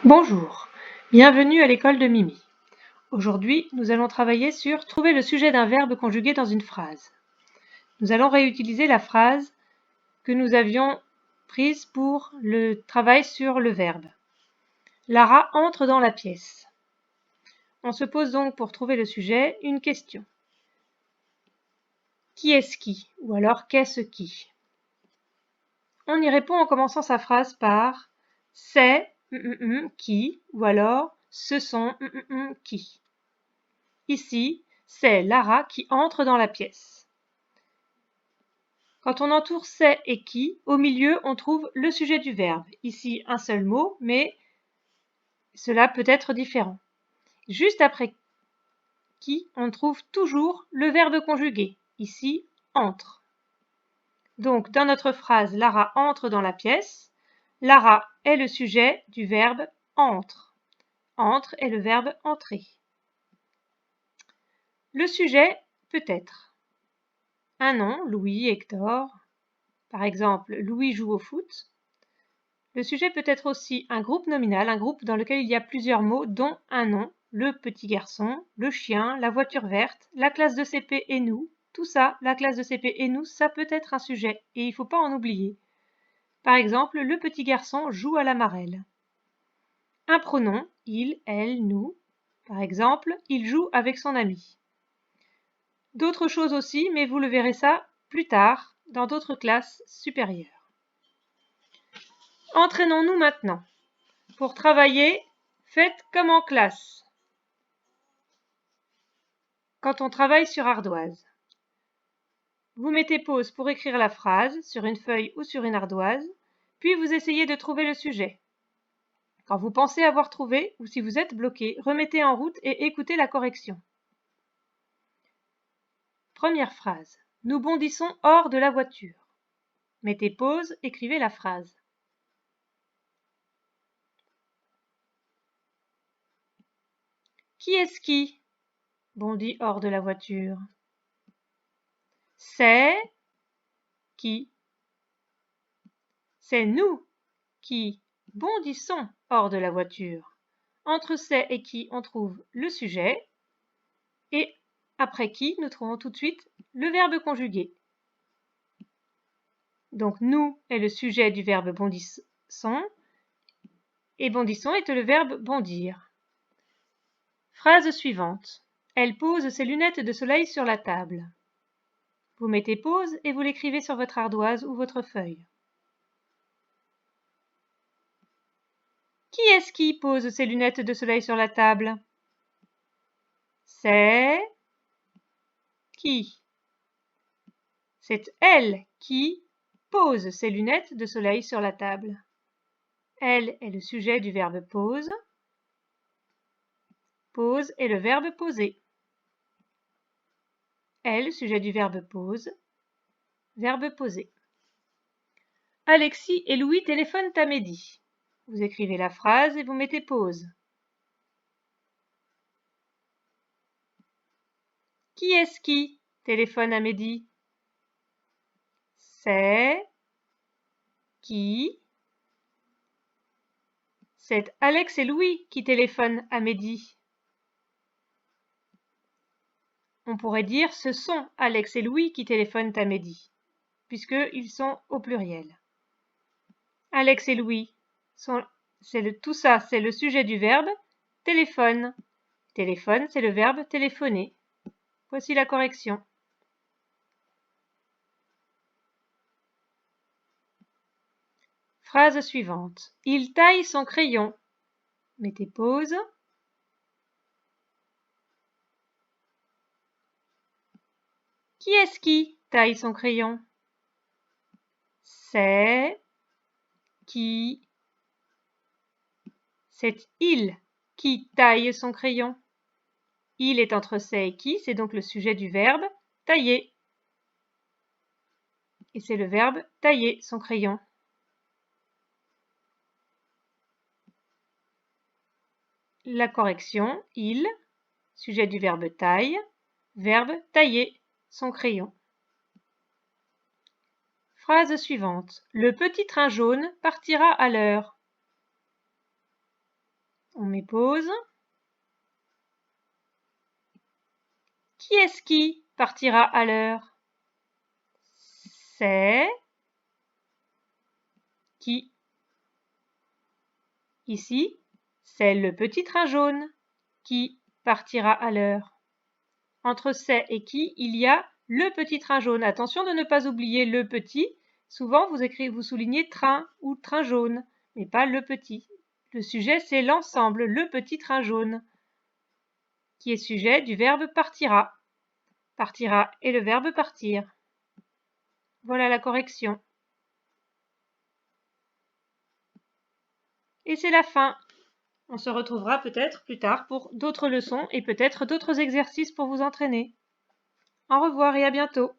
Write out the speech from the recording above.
Bonjour, bienvenue à l'école de Mimi. Aujourd'hui, nous allons travailler sur trouver le sujet d'un verbe conjugué dans une phrase. Nous allons réutiliser la phrase que nous avions prise pour le travail sur le verbe. Lara entre dans la pièce. On se pose donc pour trouver le sujet une question. Qui est-ce qui? Ou alors qu'est-ce qui? On y répond en commençant sa phrase par c'est qui ou alors ce sont qui. Ici, c'est Lara qui entre dans la pièce. Quand on entoure c'est et qui, au milieu, on trouve le sujet du verbe. Ici, un seul mot, mais cela peut être différent. Juste après qui, on trouve toujours le verbe conjugué. Ici, entre. Donc, dans notre phrase, Lara entre dans la pièce, Lara est le sujet du verbe entre. Entre est le verbe entrer. Le sujet peut être un nom, Louis, Hector. Par exemple, Louis joue au foot. Le sujet peut être aussi un groupe nominal, un groupe dans lequel il y a plusieurs mots, dont un nom, le petit garçon, le chien, la voiture verte, la classe de CP et nous. Tout ça, la classe de CP et nous, ça peut être un sujet, et il ne faut pas en oublier. Par exemple, le petit garçon joue à la marelle. Un pronom, il, elle, nous. Par exemple, il joue avec son ami. D'autres choses aussi, mais vous le verrez ça plus tard, dans d'autres classes supérieures. Entraînons-nous maintenant. Pour travailler, faites comme en classe. Quand on travaille sur ardoise, vous mettez pause pour écrire la phrase sur une feuille ou sur une ardoise, puis vous essayez de trouver le sujet. Quand vous pensez avoir trouvé, ou si vous êtes bloqué, remettez en route et écoutez la correction. Première phrase. Nous bondissons hors de la voiture. Mettez pause, écrivez la phrase. Qui est-ce qui bondit hors de la voiture? C'est qui? C'est nous qui bondissons hors de la voiture. Entre c'est et qui, on trouve le sujet, et après qui, nous trouvons tout de suite le verbe conjugué. Donc nous est le sujet du verbe bondissons, et bondissons est le verbe bondir. Phrase suivante. Elle pose ses lunettes de soleil sur la table. Vous mettez pause et vous l'écrivez sur votre ardoise ou votre feuille. Qui est-ce qui pose ses lunettes de soleil sur la table? C'est qui? C'est elle qui pose ses lunettes de soleil sur la table. Elle est le sujet du verbe pose. Pose est le verbe poser. Elle, sujet du verbe pose. Verbe poser. Alexis et Louis téléphonent à Mehdi. Vous écrivez la phrase et vous mettez pause. Qui est-ce qui téléphone à Mehdi? C'est qui? C'est Alex et Louis qui téléphonent à Mehdi. On pourrait dire ce sont Alex et Louis qui téléphonent à Mehdi, puisqu'ils sont au pluriel. Alex et Louis, tout ça, c'est le sujet du verbe téléphone. Téléphone, c'est le verbe téléphoner. Voici la correction. Phrase suivante. Il taille son crayon. Mettez pause. Qui est-ce qui taille son crayon? C'est qui? C'est il qui taille son crayon. Il est entre c'est et qui, c'est donc le sujet du verbe tailler. Et c'est le verbe tailler son crayon. La correction, il, sujet du verbe taille, verbe tailler son crayon. Phrase suivante. Le petit train jaune partira à l'heure. On met pause. Qui est-ce qui partira à l'heure? C'est qui? Ici, c'est le petit train jaune qui partira à l'heure. Entre c'est et qui, il y a le petit train jaune. Attention de ne pas oublier le petit. Souvent, vous soulignez train ou train jaune, mais pas le petit. Le sujet, c'est l'ensemble, le petit train jaune, qui est sujet du verbe partira. Partira est le verbe partir. Voilà la correction. Et c'est la fin. On se retrouvera peut-être plus tard pour d'autres leçons et peut-être d'autres exercices pour vous entraîner. Au revoir et à bientôt.